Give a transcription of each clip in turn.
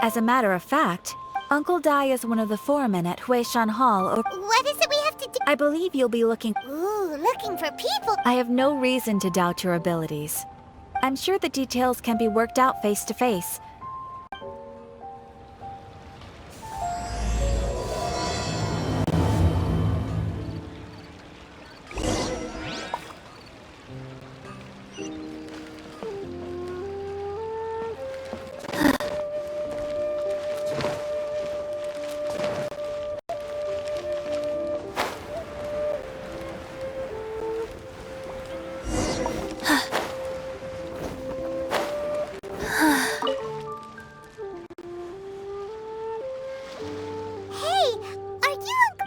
As a matter of fact, Uncle Dai is one of the foremen at Huishan Hall, or... What is it we have to do? I believe you'll be looking... Ooh, looking for people. I have no reason to doubt your abilities. I'm sure the details can be worked out face to face.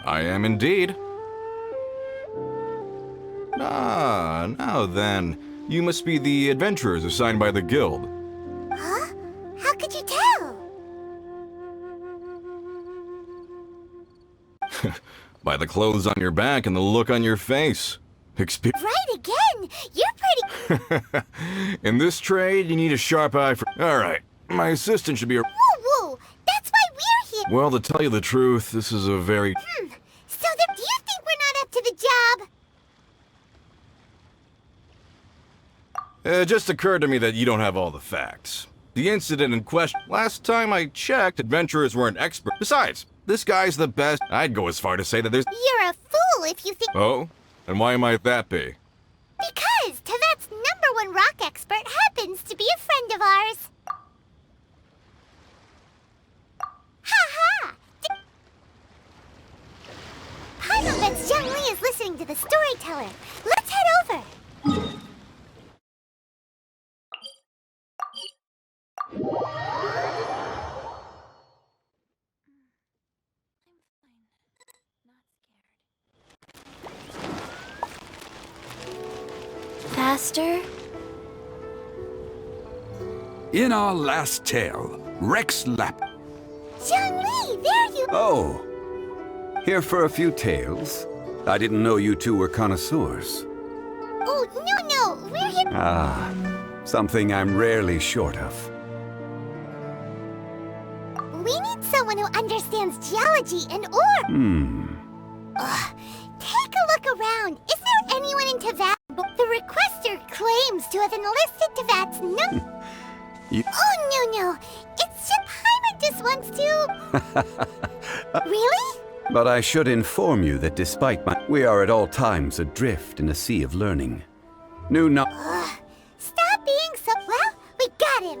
I am indeed. Ah, now then. You must be the adventurers assigned by the guild. Huh? How could you tell? By the clothes on your back and the look on your face. Right again! You're pretty... In this trade, you need a sharp eye for... Alright, my assistant should be a... Woo-woo! That's why we're here! Well, to tell you the truth, this is a very... So do you think we're not up to the job? It just occurred to me that you don't have all the facts. The incident in question... Last time I checked, adventurers weren't experts. Besides, this guy's the best. I'd go as far to say that there's... You're a fool if you think... Oh? And why might that be? Because Tevat's #1 rock expert happens to be a friend of ours. Ha-ha! Paimon bets Young Lee is listening to the storyteller. Let's head over. Faster? In our last tale, Rex Lap... Young Lee, there you... Oh. Here for a few tales? I didn't know you two were connoisseurs. Oh, no, we're here... Ah, something I'm rarely short of. We need someone who understands geology and ore. Ugh. Take a look around. Is there anyone in Tevat? The requester claims to have enlisted Tevat's Oh, no. It's just Paimon just wants to... Really? But I should inform you that despite my... We are at all times adrift in a sea of learning. Stop being so... Well, we got him.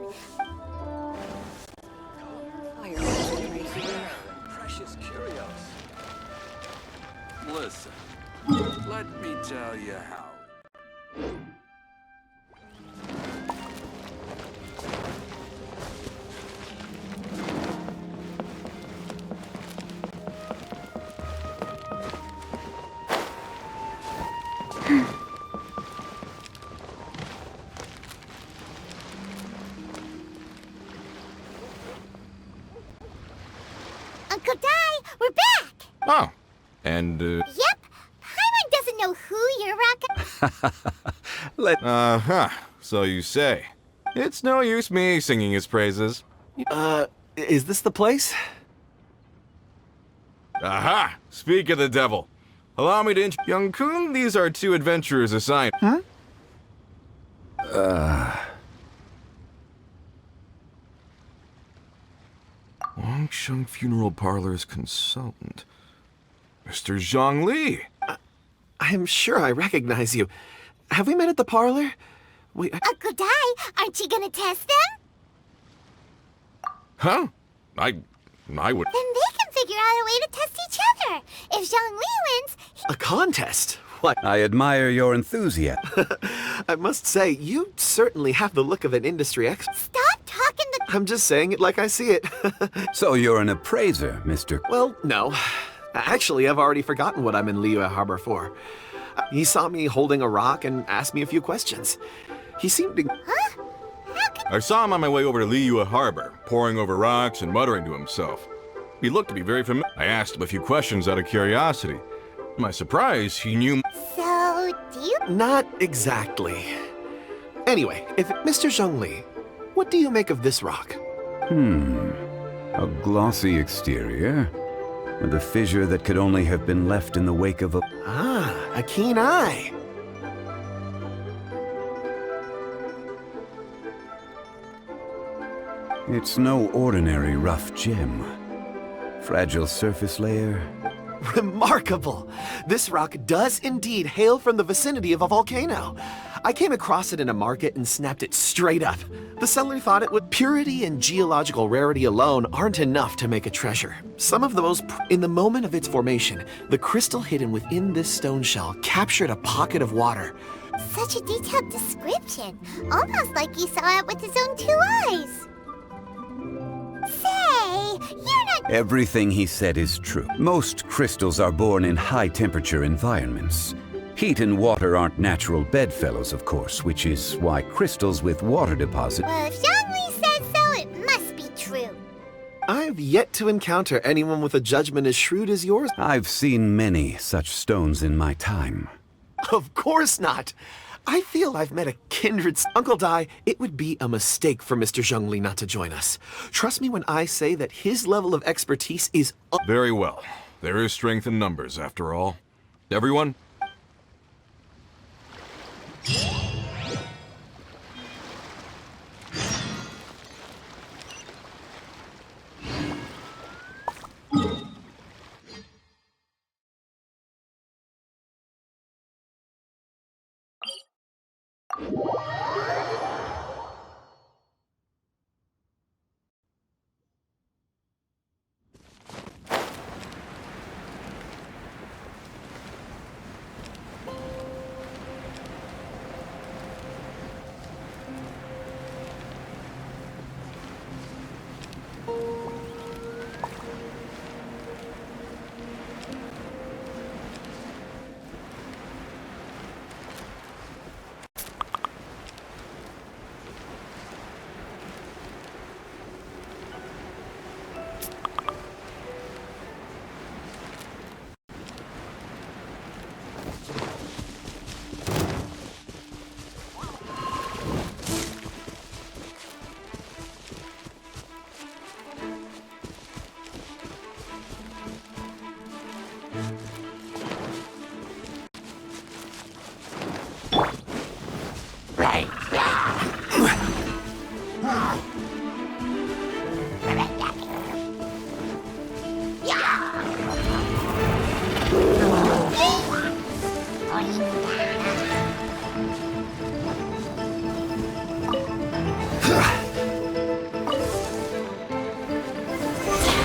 Precious curios. Listen, let me tell you how. Uncle Dai, we're back! Oh, and, Yep, Paimon doesn't know who you're rocking. Uh-huh, so you say. It's no use me singing his praises. Is this the place? Aha! Speak of the devil. Allow me to Young Kun, these are two adventurers assigned. Huh? Wangsheng Funeral Parlor's consultant. Mr. Zhang Li. I'm sure I recognize you. Have we met at the parlor? Uncle Dai, aren't you gonna test them? Huh? I would... Then they can figure out a way to test each other. If Zhang Li wins, A contest? Why, I admire your enthusiasm. I must say, you certainly have the look of an industry expert. Stop talking the... I'm just saying it like I see it. So you're an appraiser, Mr. Well, no. Actually, I've already forgotten what I'm in Liyue Harbor for. He saw me holding a rock and asked me a few questions. He seemed to... Huh? How can... I saw him on my way over to Liyue Harbor, poring over rocks and muttering to himself. He looked to be very familiar. I asked him a few questions out of curiosity. To my surprise, he knew... So, do you... Not exactly. Anyway, if Mr. Zhongli, what do you make of this rock? A glossy exterior, with a fissure that could only have been left in the wake of a... Ah, a keen eye. It's no ordinary rough gem. Fragile surface layer. Remarkable! This rock does indeed hail from the vicinity of a volcano. I came across it in a market and snapped it straight up. The seller thought it would... Purity and geological rarity alone aren't enough to make a treasure. Some of the most... In the moment of its formation, the crystal hidden within this stone shell captured a pocket of water. Such a detailed description. Almost like he saw it with his own 2 eyes. Say, you're not... Everything he said is true. Most crystals are born in high-temperature environments. Heat and water aren't natural bedfellows, of course, which is why crystals with water deposits... Well, if Zhongli says so, it must be true. I've yet to encounter anyone with a judgment as shrewd as yours. I've seen many such stones in my time. Of course not. I feel I've met a kindred... Uncle Dai, it would be a mistake for Mr. Zhongli not to join us. Trust me when I say that his level of expertise is... Very well. There is strength in numbers, after all. Everyone?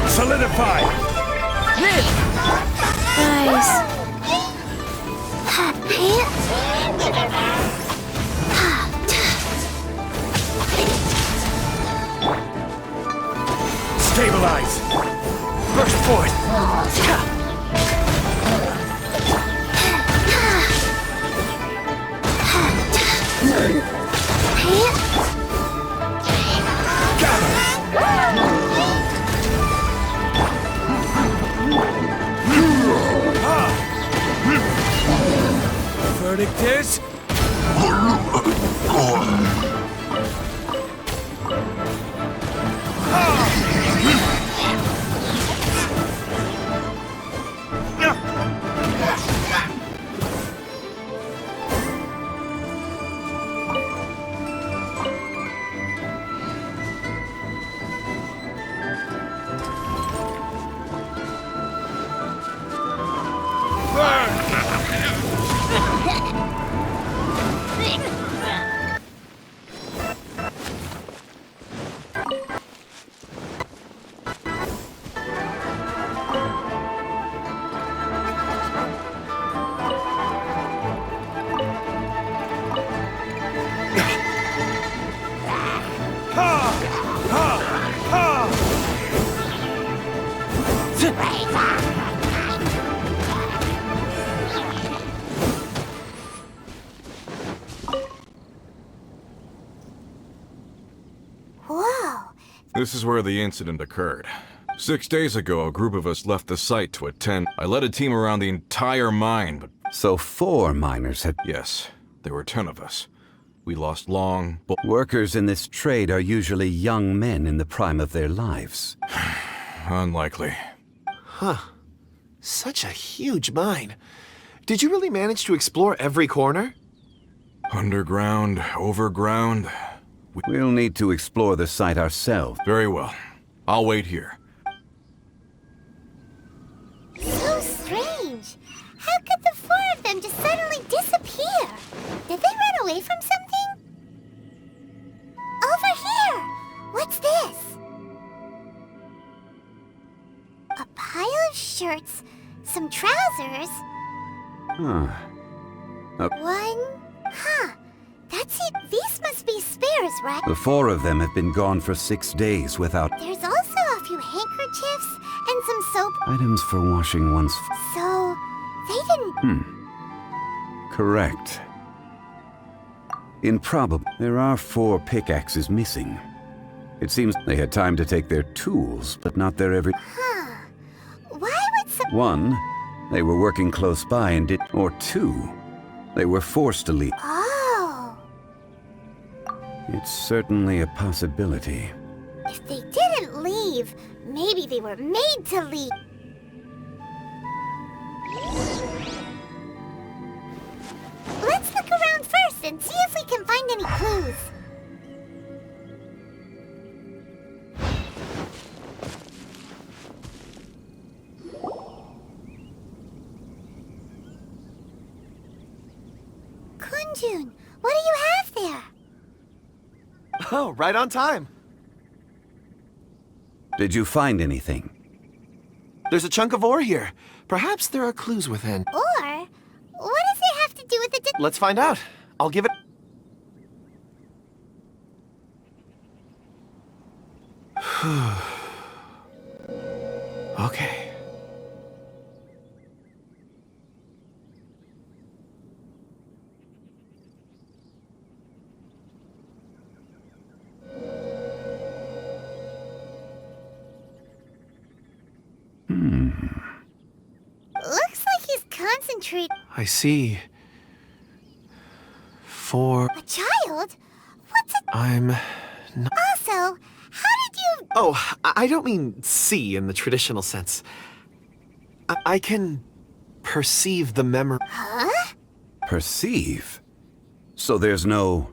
Solidify! Guys. Stabilize! Burst forth! Verdict is... This is where the incident occurred. 6 days ago, a group of us left the site to attend. I led a team around the entire mine, but... So 4 miners had... Yes, there were 10 of us. We lost long... Workers in this trade are usually young men in the prime of their lives. Unlikely. Huh. Such a huge mine. Did you really manage to explore every corner? Underground, overground... We'll need to explore the site ourselves. Very well. I'll wait here. So strange. How could the 4 of them just suddenly disappear? Did they run away from something? Over here! What's this? A pile of shirts, some trousers. Huh. Huh. That's it. These must be spares, right? The 4 of them have been gone for 6 days without... There's also a few handkerchiefs and some soap. Items for washing one's... So, they didn't... Correct. Improbable. There are 4 pickaxes missing. It seems they had time to take their tools, but not their every... Huh. Why would some... 1, they were working close by and did... Or 2, they were forced to leave. Oh. It's certainly a possibility. If they didn't leave, maybe they were made to leave. Let's look around first and see if we can find any clues. Kunjun, what do you have there? Oh, right on time. Did you find anything? There's a chunk of ore here. Perhaps there are clues within. Or, what does it have to do with the... Let's find out. I'll give it... Okay. Looks like he's concentrating. I see. 4... A child? What's a... I'm... Also, how did you... Oh, I don't mean see in the traditional sense. I can perceive the memory. Huh? Perceive? So there's no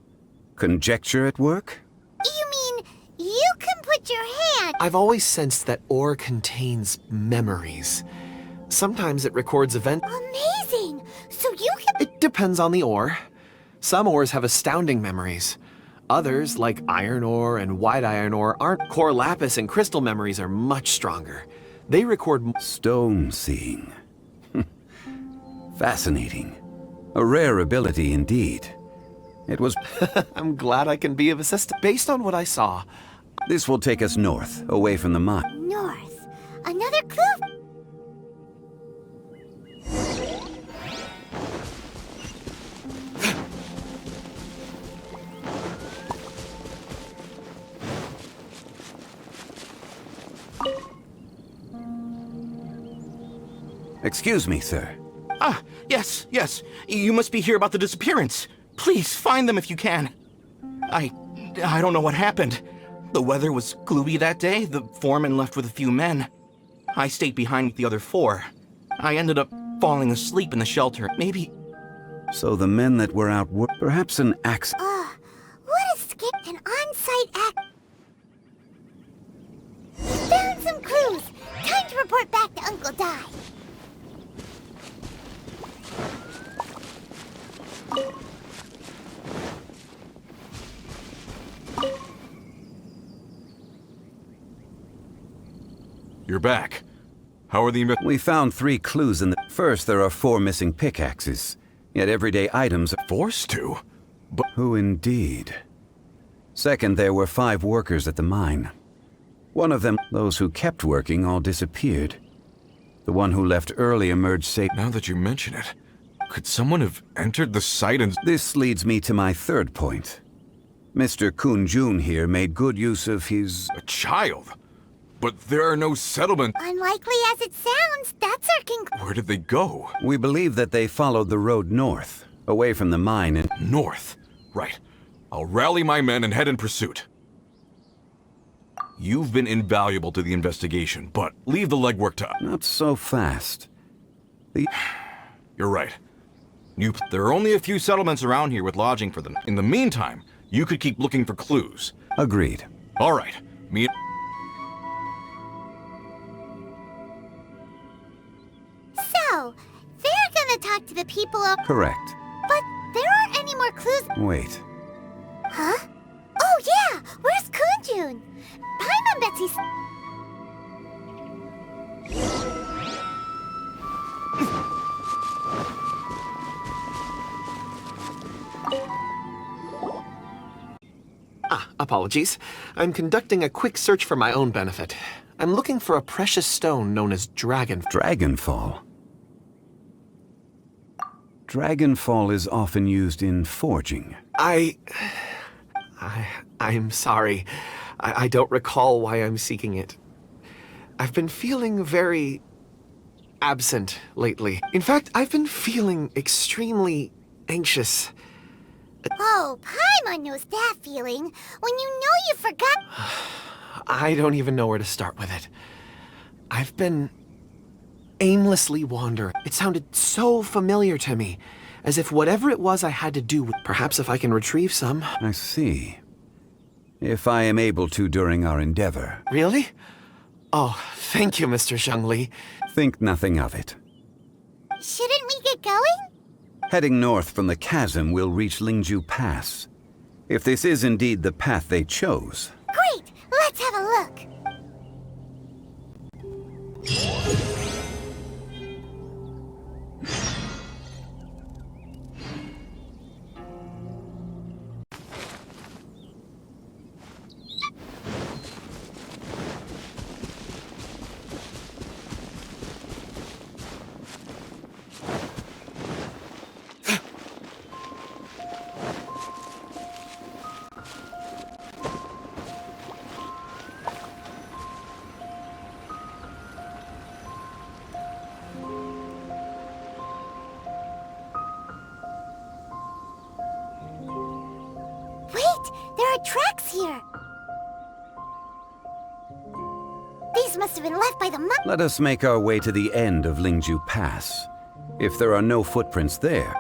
conjecture at work? You mean you can put your hand... I've always sensed that ore contains memories. Sometimes it records events. Amazing! So you can... It depends on the ore. Some ores have astounding memories. Others, like iron ore and white iron ore, aren't. Core lapis and crystal memories are much stronger. They record... Stone seeing. Fascinating. A rare ability indeed. It was... I'm glad I can be of assistance. Based on what I saw... This will take us north, away from the mine. North. Another clue? Excuse me, sir. Ah, yes. You must be here about the disappearance. Please, find them if you can. I don't know what happened. The weather was gloomy that day. The foreman left with a few men. I stayed behind with the other 4. I ended up falling asleep in the shelter. Maybe... So the men that were out were perhaps an accident. What a skip. An on-site act. Found some clues. Time to report back to Uncle Di. You're back. How are the... We found 3 clues in the... First, there are 4 missing pickaxes. Yet everyday items are... Forced to? But... Who indeed? Second, there were 5 workers at the mine. One of them, those who kept working, all disappeared. The one who left early emerged safe. Now that you mention it, could someone have entered the site and... This leads me to my third point. Mr. Kun-jun here made good use of his... A child? But there are no settlements. Unlikely as it sounds, that's our conclusion. Where did they go? We believe that they followed the road north, away from the mine and... North. Right. I'll rally my men and head in pursuit. You've been invaluable to the investigation, but leave the legwork to... Not so fast. You're right. There are only a few settlements around here with lodging for them. In the meantime, you could keep looking for clues. Agreed. All right. Me... So, they're gonna talk to the people of... Correct. But there aren't any more clues... Wait. Huh? Oh yeah! Where's Kun-jun? Paimon Betsy's... Apologies. I'm conducting a quick search for my own benefit. I'm looking for a precious stone known as Dragonfall. Dragonfall is often used in forging. I'm sorry. I don't recall why I'm seeking it. I've been feeling very absent lately. In fact, I've been feeling extremely anxious. Oh, Paimon knows that feeling. When you know you forgot... I don't even know where to start with it. I've been aimlessly wandering. It sounded so familiar to me, as if whatever it was I had to do, perhaps if I can retrieve some. I see. If I am able to during our endeavor. Really? Oh, thank you, Mr. Zhengli. Think nothing of it. Shouldn't we get going? Heading north from the chasm, we'll reach Lingju Pass. If this is indeed the path they chose. Great! Let's have a look. There are tracks here. These must have been left by the monk. Let us make our way to the end of Lingju Pass. If there are no footprints there...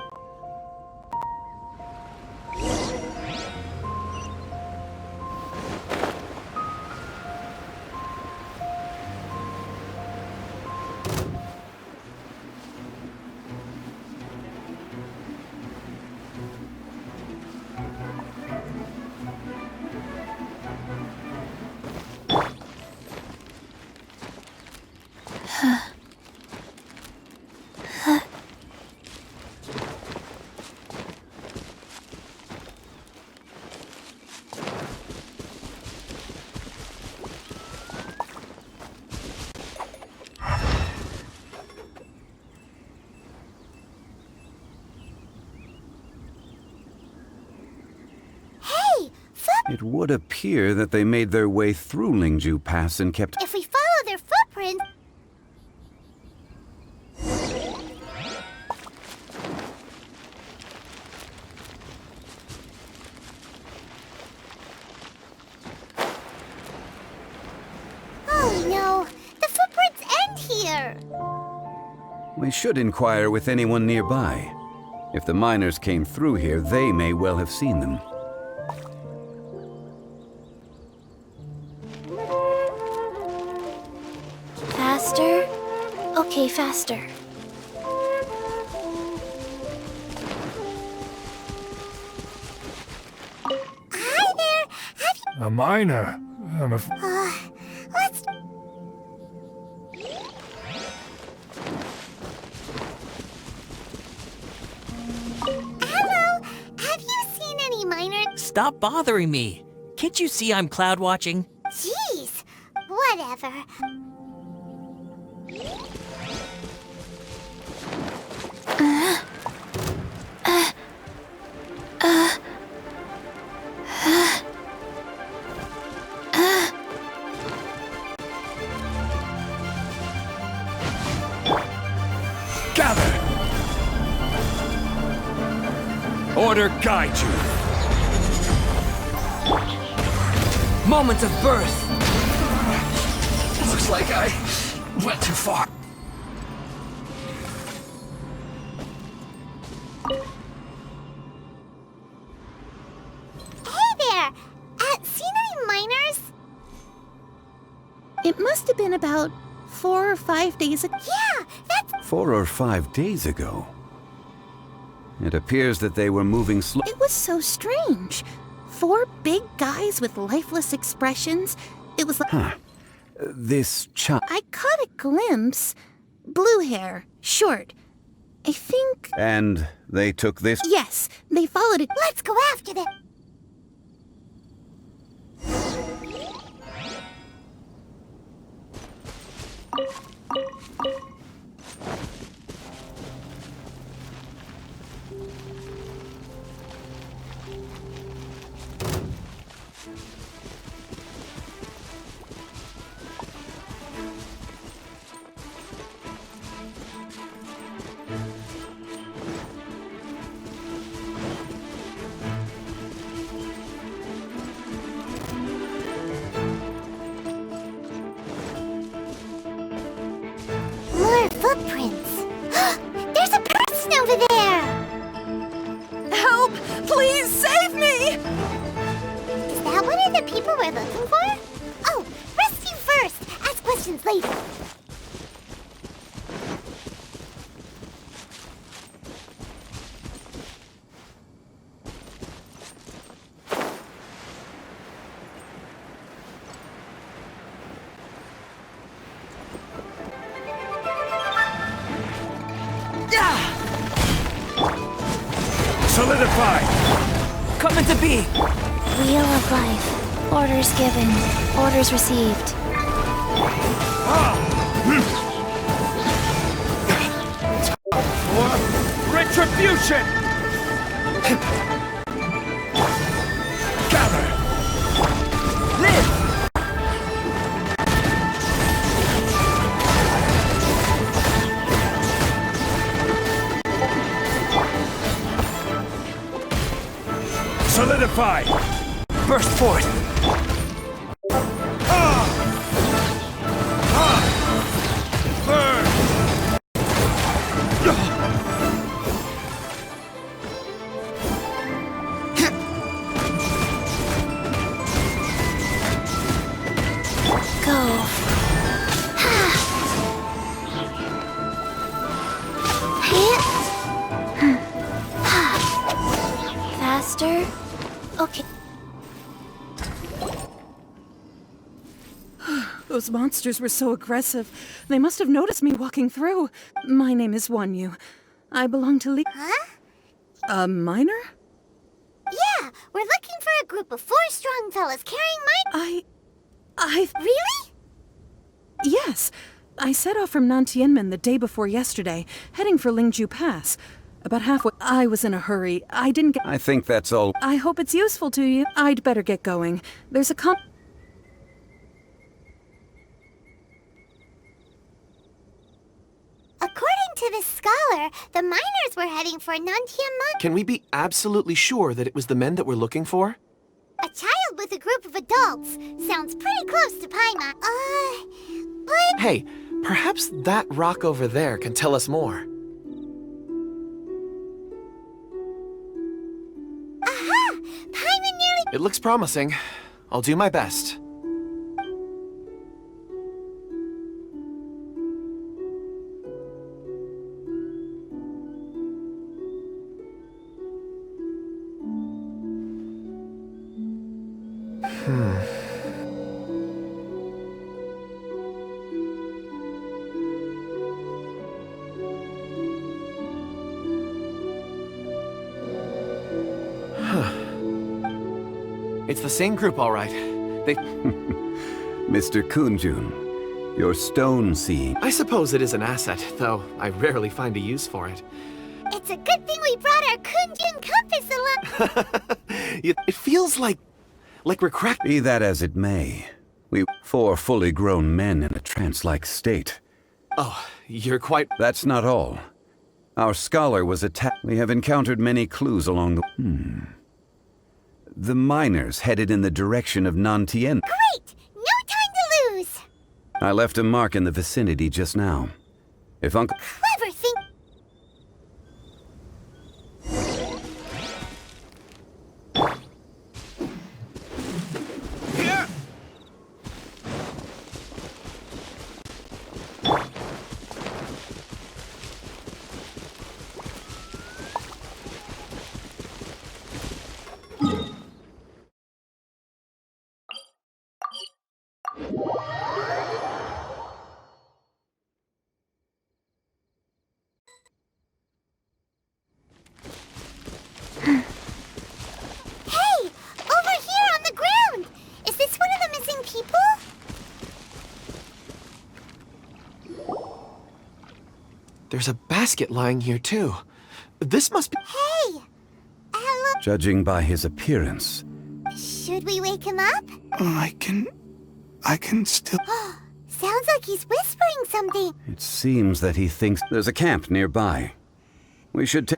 It would appear that they made their way through Lingju Pass and kept... If we follow their footprints... Oh no! The footprints end here! We should inquire with anyone nearby. If the miners came through here, they may well have seen them. Faster? Okay, faster. Hi there! Have you... A miner? Let's... Hello! Have you seen any miners? Stop bothering me! Can't you see I'm cloud watching? Jeez! Whatever. Order guide you. Moments of birth. Looks like I went too far. Hey there! Seen any miners? It must have been about 4 or 5 days ago. Yeah, that's... 4 or 5 days ago. It appears that they were moving slow. It was so strange. 4 big guys with lifeless expressions. It was like... Huh. This child... I caught a glimpse. Blue hair, short. I think... And they took this... Yes, they followed it. Let's go after them! More footprints. There's a person over there! Help! Please save me! Is that one of the people we're looking for? Oh, rescue first! Ask questions later. Solidify! Coming to be. Wheel of life. Orders given. Orders received. Retribution! Gather! Live! Solidify! Burst forth. Burn! Go. Faster? Okay. Those monsters were so aggressive. They must have noticed me walking through. My name is Wanyu. I belong to Huh? A miner? Yeah, we're looking for a group of 4 strong fellas carrying Really? Yes. I set off from Nantianmen the day before yesterday, heading for Lingju Pass. About halfway, I was in a hurry. I didn't get... I think that's all. I hope it's useful to you. I'd better get going. There's a According to this scholar, the miners were heading for Nantianmen. Can we be absolutely sure that it was the men that we're looking for? A child with a group of adults. Sounds pretty close to Paimon. But... Hey, perhaps that rock over there can tell us more. Aha! Paimon nearly... It looks promising. I'll do my best. It's the same group, all right. They... Mr. Kunjun, your stone seeing. I suppose it is an asset, though I rarely find a use for it. It's a good thing we brought our Kunjun compass along. It feels like we're cracked. Be that as it may, we 4 fully grown men in a trance-like state. Oh, you're quite... That's not all. Our scholar was attacked. We have encountered many clues along the... The miners headed in the direction of Nantien. Great! No time to lose! I left a mark in the vicinity just now. If Uncle... Clever thing... There's a basket lying here, too. This must be... Hey! Hello? Judging by his appearance... Should we wake him up? I can still... Sounds like he's whispering something. It seems that he thinks there's a camp nearby. We should take...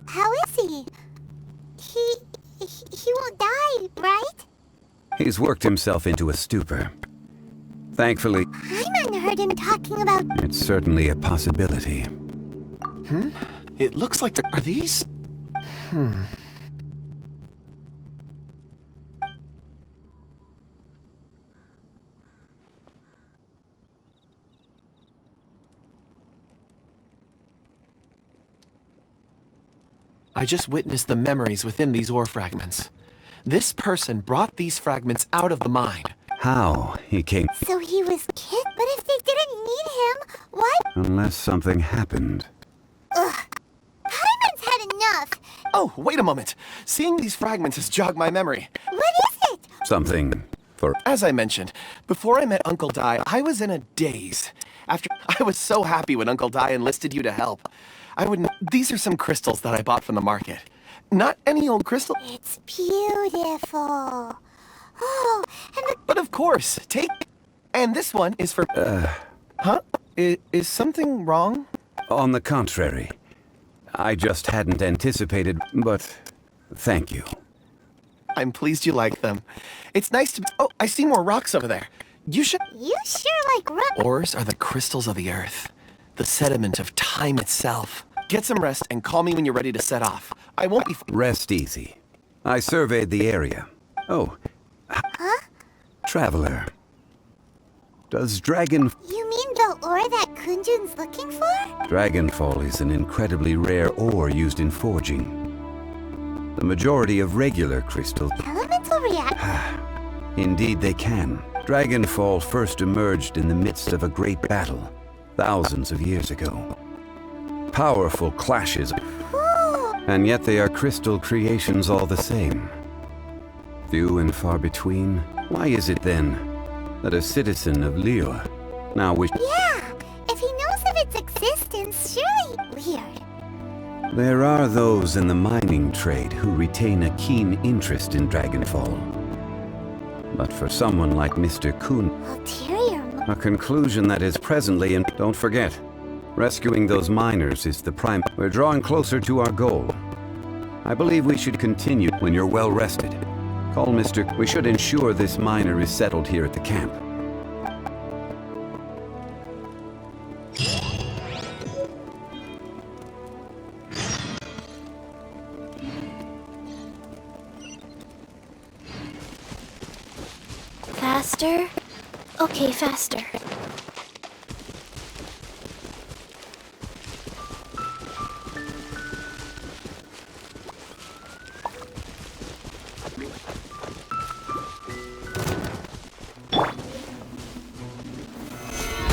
How is he? He won't die, right? He's worked himself into a stupor. Thankfully... Hyman heard him talking about... It's certainly a possibility. It looks like... Are these... I just witnessed the memories within these ore fragments. This person brought these fragments out of the mine. How he came... So he was kicked? But if they didn't need him, why... Unless something happened. Ugh. Hyman's had enough. Oh, wait a moment. Seeing these fragments has jogged my memory. What is it? Something for... As I mentioned, before I met Uncle Dai, I was in a daze. I was so happy when Uncle Dai enlisted you to help. These are some crystals that I bought from the market. Not any old crystal. It's beautiful. Oh, and But of course, take... And this one is for... Huh? Is something wrong? On the contrary. I just hadn't anticipated, but... Thank you. I'm pleased you like them. It's nice to... Oh, I see more rocks over there. You should... You sure like rock... Ores are the crystals of the earth. The sediment of time itself. Get some rest and call me when you're ready to set off. I won't be... Rest easy. I surveyed the area. Oh. Huh? Traveler. Does dragon... You mean the ore that Kunjun's looking for? Dragonfall is an incredibly rare ore used in forging. The majority of regular crystals... Elemental react... Indeed they can. Dragonfall first emerged in the midst of a great battle, thousands of years ago. Powerful clashes, and yet they are crystal creations all the same. Few and far between. Why is it then that a citizen of Liệu now wishes... Yeah, if he knows of its existence, surely... Weird. There are those in the mining trade who retain a keen interest in Dragonfall. But for someone like Mr. Kun, Ulterior... a conclusion that is presently in... Don't forget, rescuing those miners is the prime... We're drawing closer to our goal. I believe we should continue when you're well rested. Call Mr. We should ensure this miner is settled here at the camp. Faster? Okay, faster.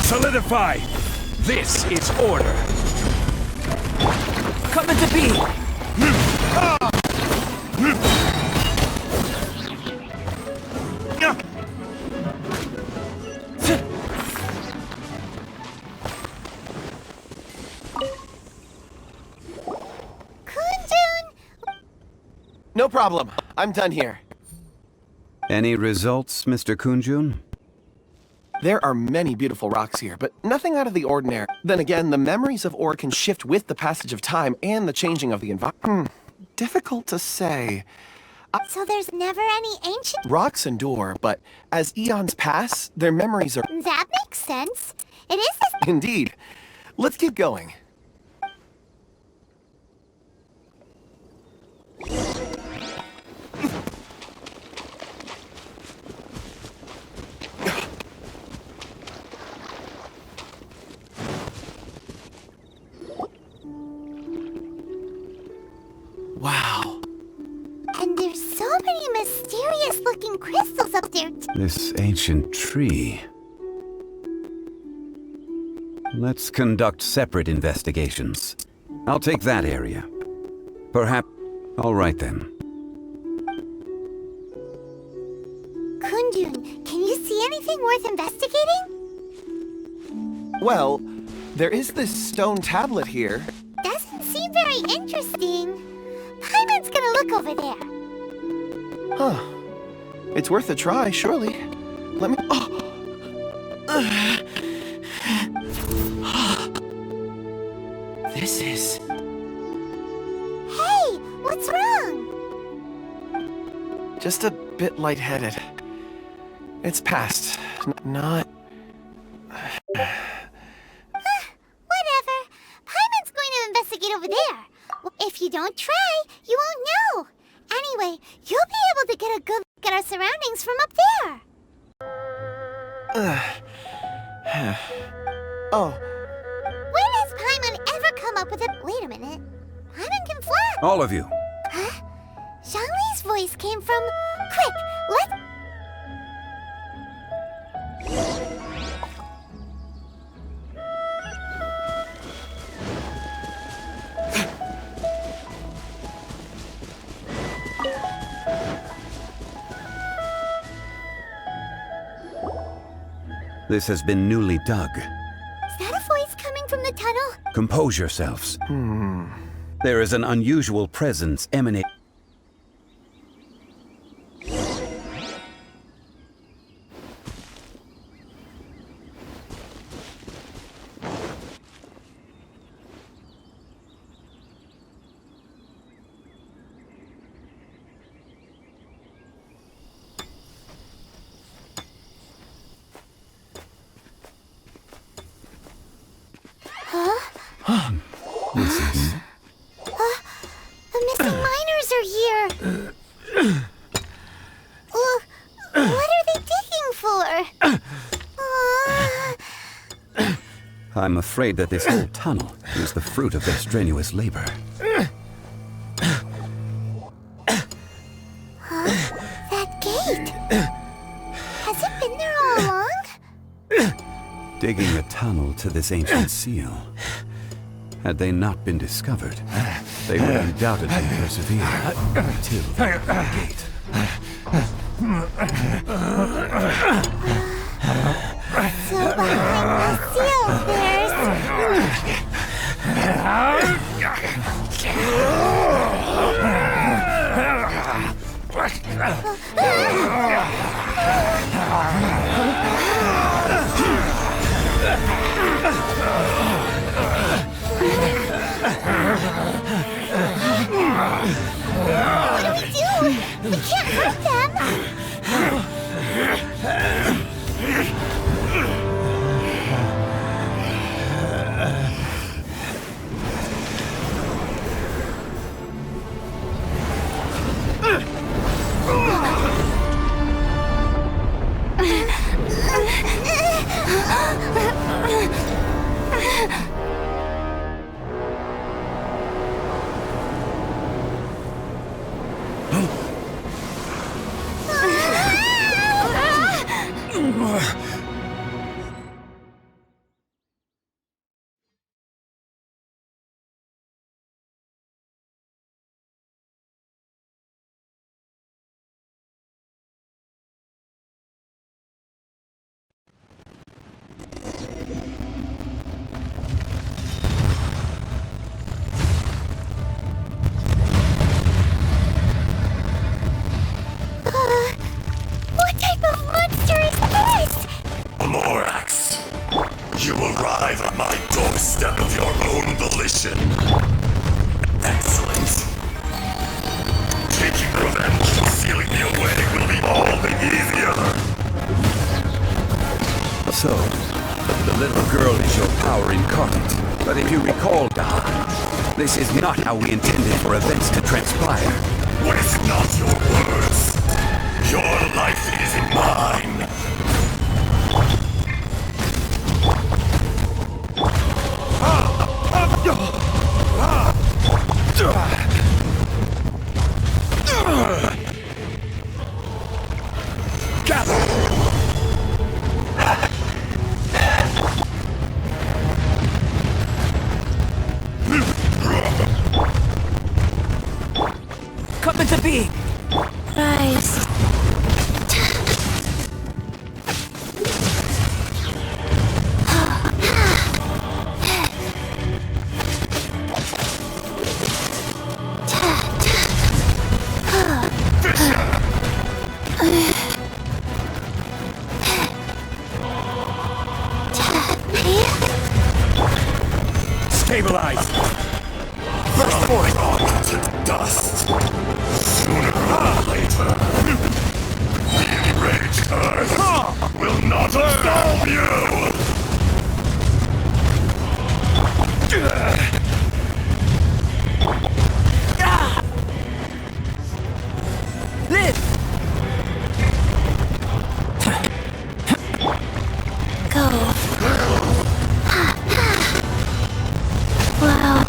Solidify! This is order! Come into being! No problem. I'm done here. Any results, Mr. Kunjun? There are many beautiful rocks here, but nothing out of the ordinary. Then again, the memories of ore can shift with the passage of time and the changing of the environment. Difficult to say. So there's never any ancient... Rocks endure, but as eons pass, their memories are... That makes sense. It is this... Indeed. Let's keep going. Wow. And there's so many mysterious-looking crystals up there. This ancient tree. Let's conduct separate investigations. I'll take that area. Perhaps... All right then. Kunjun, can you see anything worth investigating? Well, there is this stone tablet here. Doesn't seem very interesting. Paimon's gonna look over there. Huh. It's worth a try, surely. Let me... This is... Hey, what's wrong? just a bit lightheaded. It's past. Not... Whatever. Paimon's going to investigate over there. If you don't try, you won't know. Anyway, you'll be able to get a good look at our surroundings from up there. Oh. When has Paimon ever come up with a... Wait a minute. Paimon can fly. All of you. Huh? Zhongli's voice came from... Quick, let's... This has been newly dug. Is that a voice coming from the tunnel? Compose yourselves. There is an unusual presence emanating. The missing miners are here. What are they digging for? I'm afraid that this whole tunnel is the fruit of their strenuous labor. That gate. Has it been there all along? Digging a tunnel to this ancient seal. Had they not been discovered, they would undoubtedly persevere until the gate. So behind the seal, there's... What do we do? We can't hurt them! destruction. Excellent. Taking revenge and sealing me away will be all the easier. So, the little girl is your power incarnate. But if you recall, Daha, this is not how we intended for events to transpire. Waste not your words. Your life is mine. Come into being! Rise. Stabilize! Burst forth! To dust! Sooner or later, the enraged earth will not absolve you! Live! Go. Wow.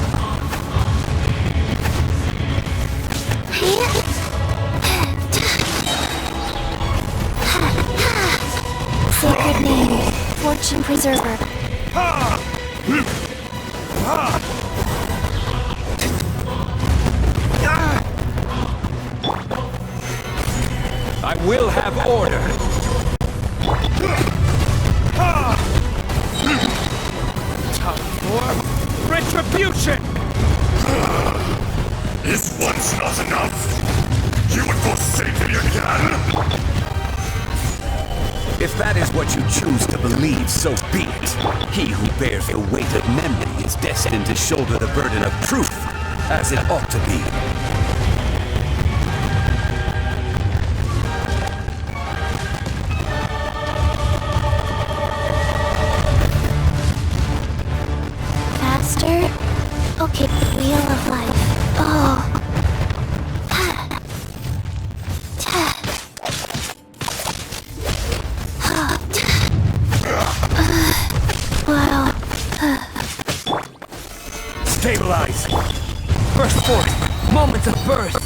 Sacred name, Fortune Preserver. I will have order. Time for retribution! Is once not enough? You would forsake me again? If that is what you choose to believe, so be it. He who bears the weight of memory is destined to shoulder the burden of truth, as it ought to be. Faster? Okay, wheel of life. Oh. Wow. Stabilize! Burst forth! Moments of birth!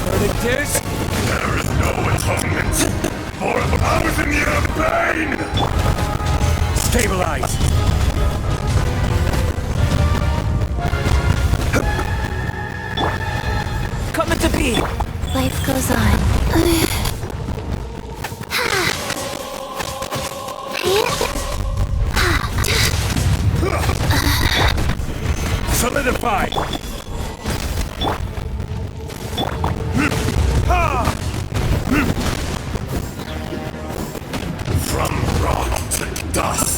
Verdict is? There is no atonement for the powers in the earth pain! Stabilize! Come into being! Life goes on. Solidify! From rock to dust!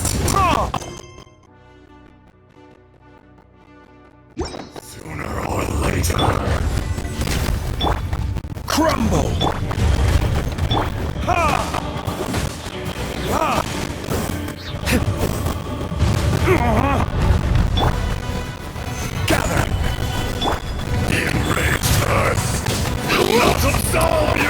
Sooner or later... Crumble! Gather! The enraged earth will not absolve you!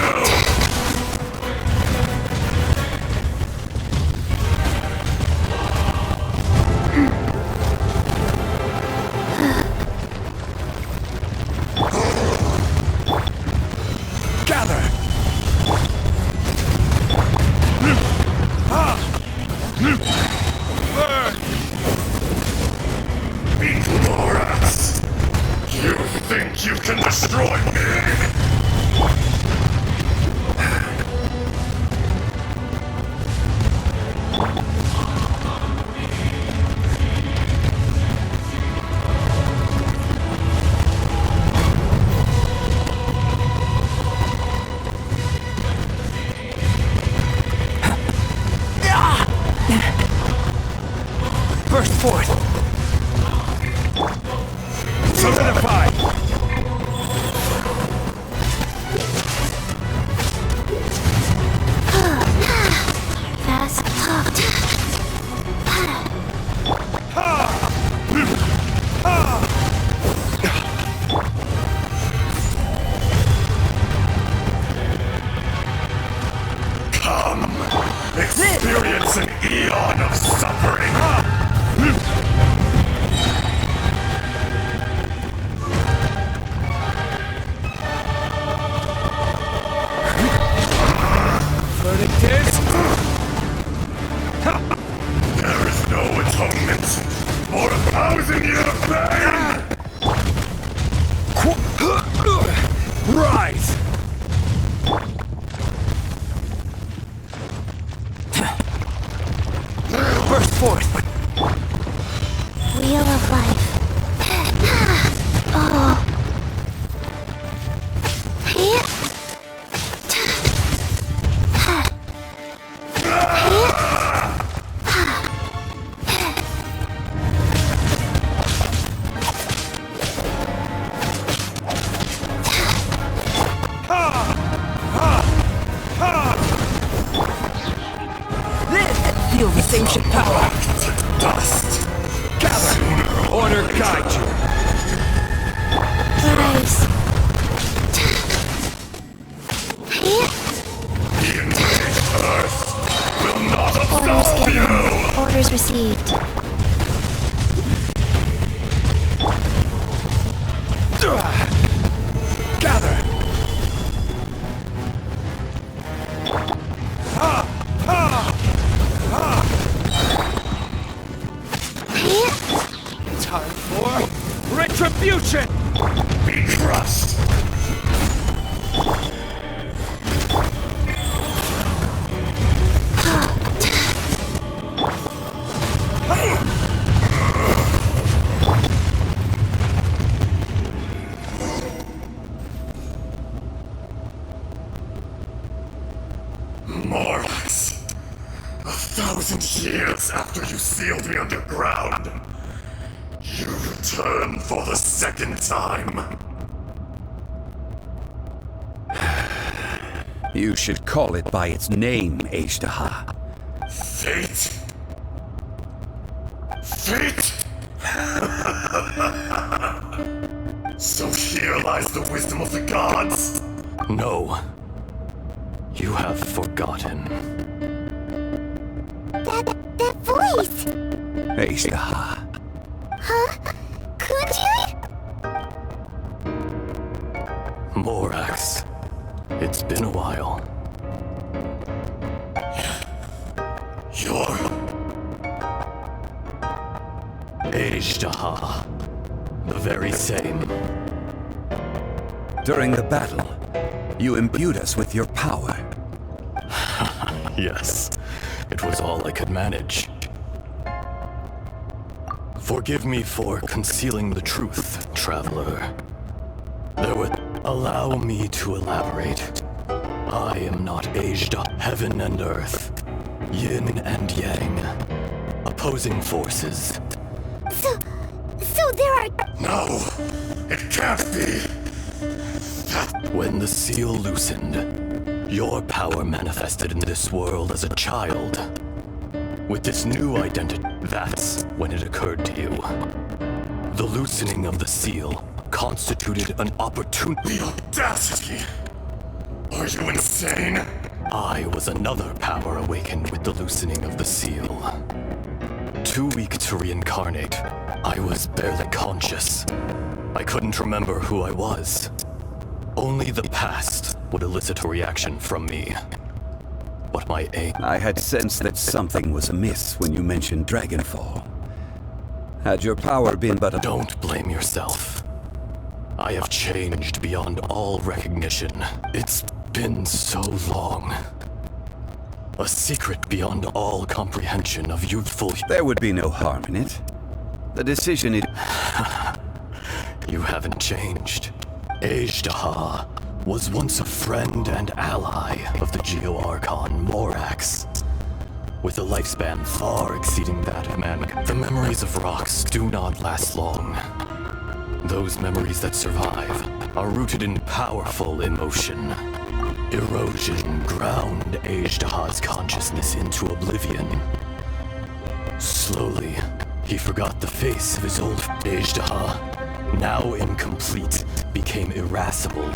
Gather! Burn! Ignoramus! You think you can destroy me? It's an eon of suffering. Verdict is... There is no atonement for 1,000-year pain! Rise! Burst forth! Wheel of life. Oh. Feel this ancient power. Dust. Gather! Order guide you! Rise. The enraged earth will not Orders absolve given. you! Orders received. Gather! Time for retribution! Be crushed! Morax, 1,000 years after you sealed me underground, you return for the second time. You should call it by its name, Ashtaha. Fate? Fate? So here lies the wisdom of the gods? No. You have forgotten. That voice! Ashtaha. Huh? Kunji? Morax. It's been a while. You're... Ashtaha. The very same. During the battle, you imbued us with your power. Yes. It was all I could manage. Forgive me for concealing the truth, traveler. Allow me to elaborate. I am not Ashtaha. Heaven and earth. Yin and yang. Opposing forces. So there are... No! It can't be! When the seal loosened, your power manifested in this world as a child. With this new identity, that's when it occurred to you. The loosening of the seal constituted an opportunity. The audacity! Are you insane? I was another power awakened with the loosening of the seal. Too weak to reincarnate, I was barely conscious. I couldn't remember who I was. Only the past would elicit a reaction from me. But my aim... I had sensed that something was amiss when you mentioned Dragonfall. Had your power been but a... Don't blame yourself. I have changed beyond all recognition. It's been so long. A secret beyond all comprehension of youthful... There would be no harm in it. The decision is... You haven't changed. Ashtaha was once a friend and ally of the Geo-Archon Morax. With a lifespan far exceeding that of man, the memories of rocks do not last long. Those memories that survive are rooted in powerful emotion. Erosion ground Ashtaha's consciousness into oblivion. Slowly, he forgot the face of his old Ashtaha, now incomplete, became irascible,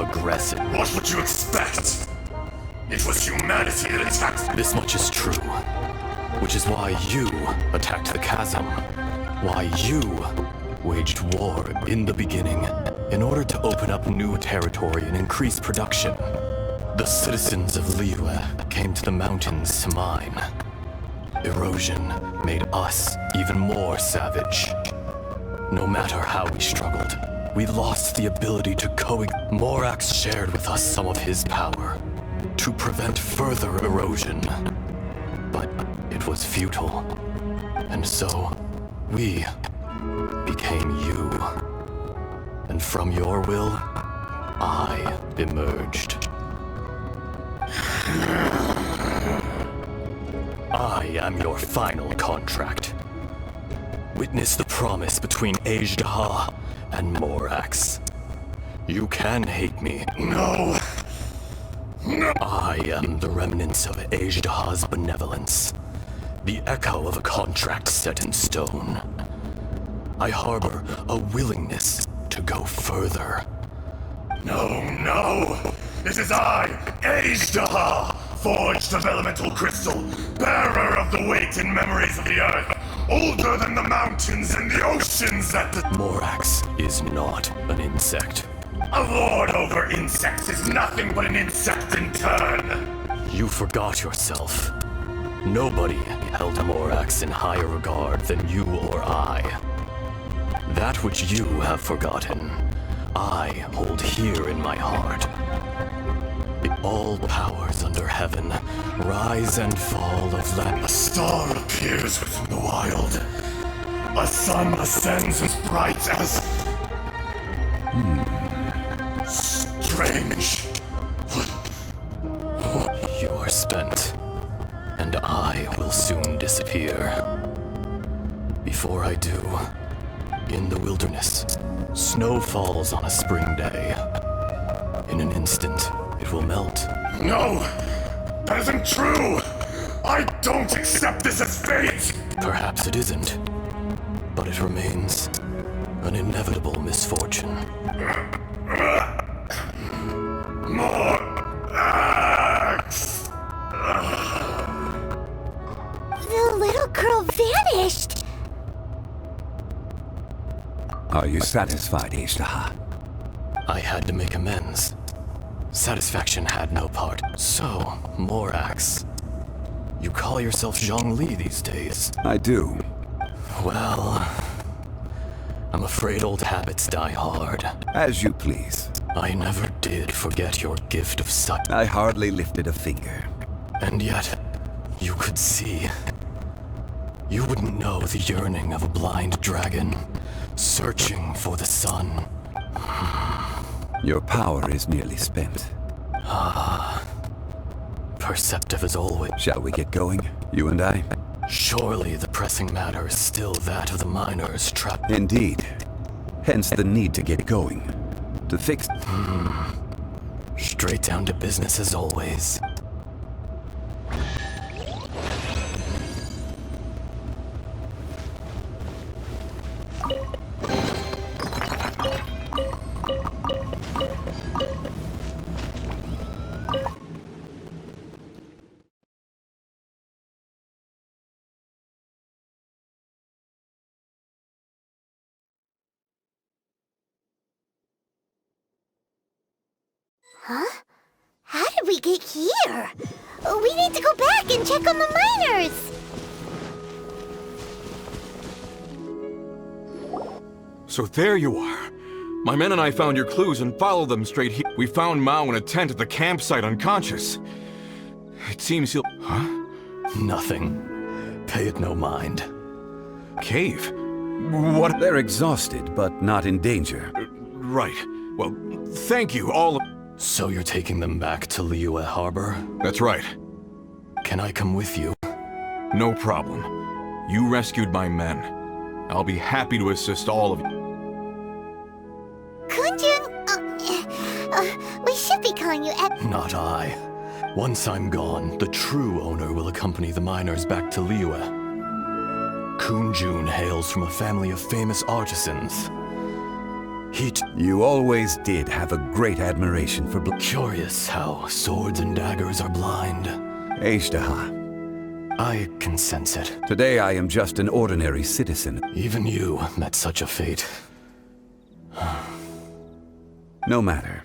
aggressive. What would you expect? It was humanity that attacked. This much is true. Which is why you attacked the chasm. Why you waged war in the beginning in order to open up new territory and increase production. The citizens of Liyue came to the mountains to mine. Erosion made us even more savage. No matter how we struggled, we lost the ability to coexist. Morax shared with us some of his power to prevent further erosion. But it was futile. And so, we became you. And from your will, I emerged. I am your final contract. Witness the promise between Azhdaha and Morax. You can hate me. No. No. I am the remnants of Azhdaha's benevolence. The echo of a contract set in stone. I harbor a willingness to go further. No. This is I, Azhdaha, forged of elemental crystal, bearer of the weight and memories of the earth, older than the mountains and the oceans that the... Morax is not an insect. A lord over insects is nothing but an insect in turn. You forgot yourself. Nobody held Morax in higher regard than you or I. That which you have forgotten, I hold here in my heart. All powers under heaven rise and fall of land. A star appears within the wild. A sun ascends as bright as... Strange. You are spent, and I will soon disappear. Before I do, in the wilderness, snow falls on a spring day. In an instant, it will melt. No! That isn't true! I don't accept this as fate! Perhaps it isn't, but it remains an inevitable misfortune. More axe! The little girl vanished! Are you satisfied, Azhdaha? I had to make amends. Satisfaction had no part. So, Morax, you call yourself Zhongli these days? I do. Well, I'm afraid old habits die hard. As you please. I never did forget your gift of sight. I hardly lifted a finger. And yet, you could see. You wouldn't know the yearning of a blind dragon, searching for the sun. Your power is nearly spent. Perceptive as always. Shall we get going, you and I? Surely the pressing matter is still that of the miners trapped. Indeed. Hence the need to get going. To fix... Straight down to business as always. Huh? How did we get here? We need to go back and check on the miners! So there you are. My men and I found your clues and followed them straight here. We found Mao in a tent at the campsite unconscious. It seems he'll... Huh? Nothing. Pay it no mind. Cave? What? They're exhausted, but not in danger. Right. Well, thank you, all of... So you're taking them back to Liyue Harbor? That's right. Can I come with you? No problem. You rescued my men. I'll be happy to assist all of you. Kunjun, we should be calling you Ed. Not I. Once I'm gone, the true owner will accompany the miners back to Liyue. Kunjun hails from a family of famous artisans. You always did have a great admiration for Curious how swords and daggers are blind. Ashtaha. I can sense it. Today I am just an ordinary citizen. Even you met such a fate. No matter.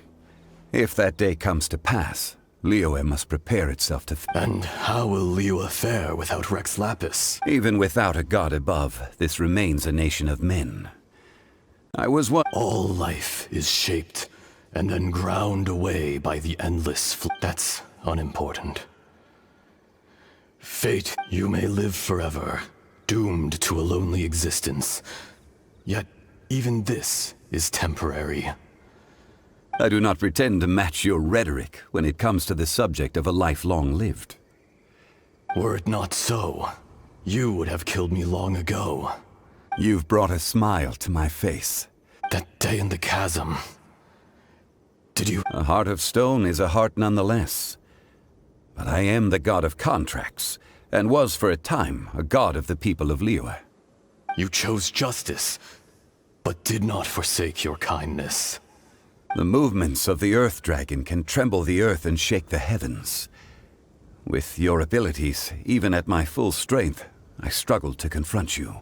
If that day comes to pass, Liyue must prepare itself to... And how will Liyue fare without Rex Lapis? Even without a god above, this remains a nation of men. I was one... All life is shaped and then ground away by the endless That's unimportant. Fate, you may live forever, doomed to a lonely existence. Yet, even this is temporary. I do not pretend to match your rhetoric when it comes to the subject of a life long lived. Were it not so, you would have killed me long ago. You've brought a smile to my face. That day in the chasm. Did you... A heart of stone is a heart nonetheless. But I am the god of contracts, and was for a time a god of the people of Liyue. You chose justice, but did not forsake your kindness. The movements of the Earth Dragon can tremble the earth and shake the heavens. With your abilities, even at my full strength, I struggled to confront you.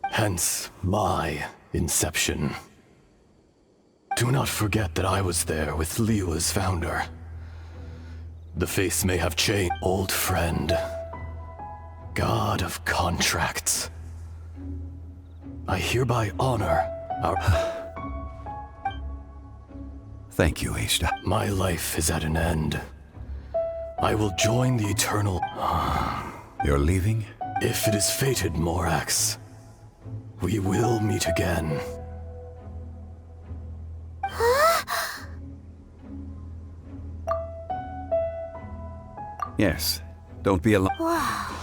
Hence my inception. Do not forget that I was there with Liyue's founder. The face may have changed, old friend. God of contracts. I hereby honor our... Thank you, Ashta. My life is at an end. I will join the eternal... You're leaving? If it is fated, Morax, we will meet again. Yes. Don't be alarmed. Wow.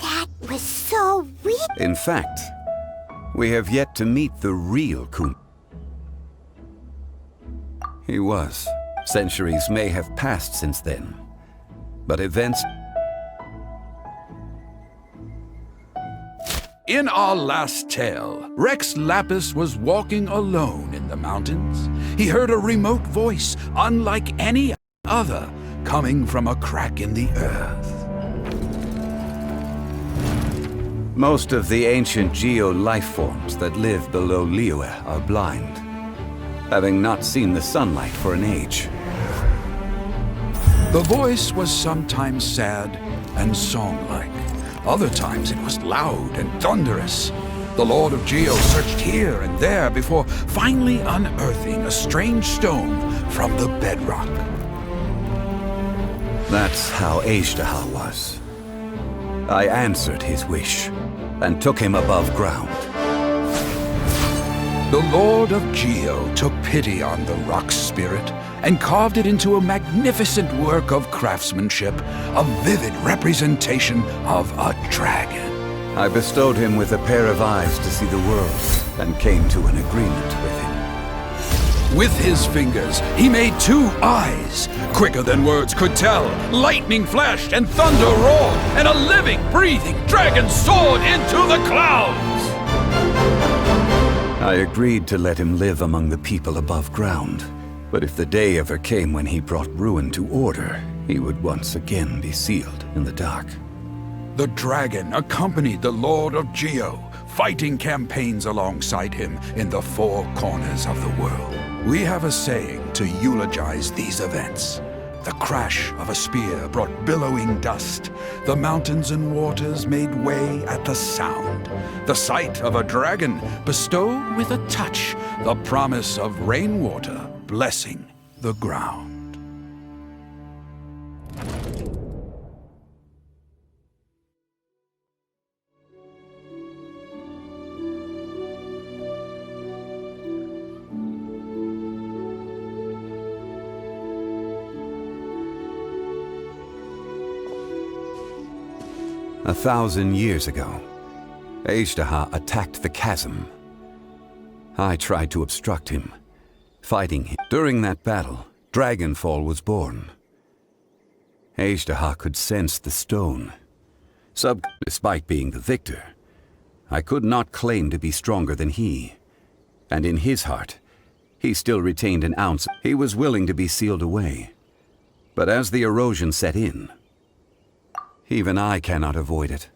That was so weird. In fact, we have yet to meet the real Kun. He was. Centuries may have passed since then, but events... In our last tale, Rex Lapis was walking alone in the mountains. He heard a remote voice, unlike any other, coming from a crack in the earth. Most of the ancient geo-life forms that live below Liyue are blind, having not seen the sunlight for an age. The voice was sometimes sad and song-like. Other times it was loud and thunderous. The Lord of Geo searched here and there before finally unearthing a strange stone from the bedrock. That's how Ashtaha was. I answered his wish and took him above ground. The Lord of Geo took pity on the rock spirit and carved it into a magnificent work of craftsmanship, a vivid representation of a dragon. I bestowed him with a pair of eyes to see the world and came to an agreement with him. With his fingers, he made 2 eyes. Quicker than words could tell, lightning flashed and thunder roared, and a living, breathing dragon soared into the clouds. I agreed to let him live among the people above ground. But if the day ever came when he brought ruin to order, he would once again be sealed in the dark. The dragon accompanied the Lord of Geo, fighting campaigns alongside him in the 4 corners of the world. We have a saying to eulogize these events. The crash of a spear brought billowing dust. The mountains and waters made way at the sound. The sight of a dragon bestowed with a touch the promise of rainwater blessing the ground. A 1,000 years ago, Ashtaha attacked the chasm. I tried to obstruct him, fighting him. During that battle, Dragonfall was born. Ashtaha could sense the stone. Despite being the victor, I could not claim to be stronger than he. And in his heart, he still retained an ounce. He was willing to be sealed away. But as the erosion set in, even I cannot avoid it.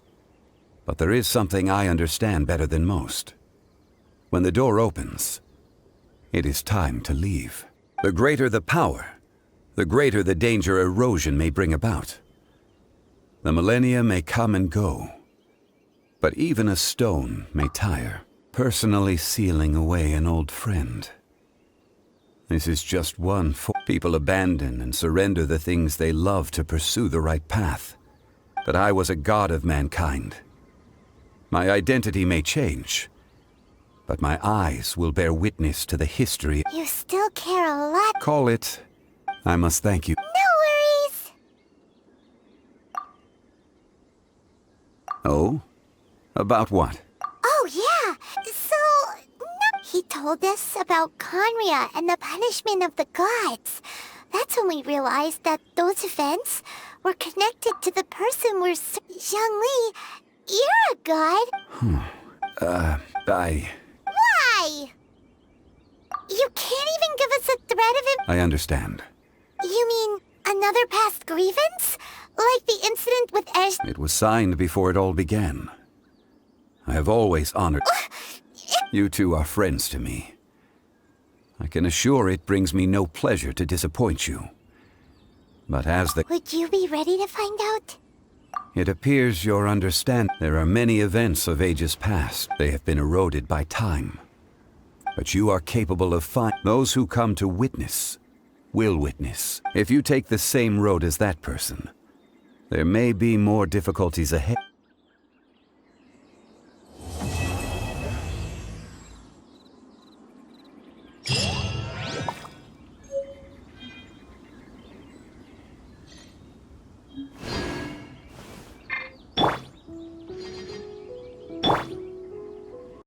But there is something I understand better than most. When the door opens, it is time to leave. The greater the power, the greater the danger erosion may bring about. The millennia may come and go, but even a stone may tire. Personally sealing away an old friend. This is just one for people abandon and surrender the things they love to pursue the right path. But I was a god of mankind. My identity may change, but my eyes will bear witness to the history. You still care a lot. Call it, I must thank you. No worries. Oh? About what? Oh, yeah. He told us about Conria and the punishment of the gods. That's when we realized that those events were connected to the person we're... Zhongli, you're a god. Why? You can't even give us a thread of it. I understand. You mean another past grievance? Like the incident with It was signed before it all began. I have always honored... You two are friends to me. I can assure it brings me no pleasure to disappoint you. But as the... Would you be ready to find out? It appears you're understand. There are many events of ages past. They have been eroded by time. But you are capable of those who come to witness will witness. If you take the same road as that person, there may be more difficulties ahead.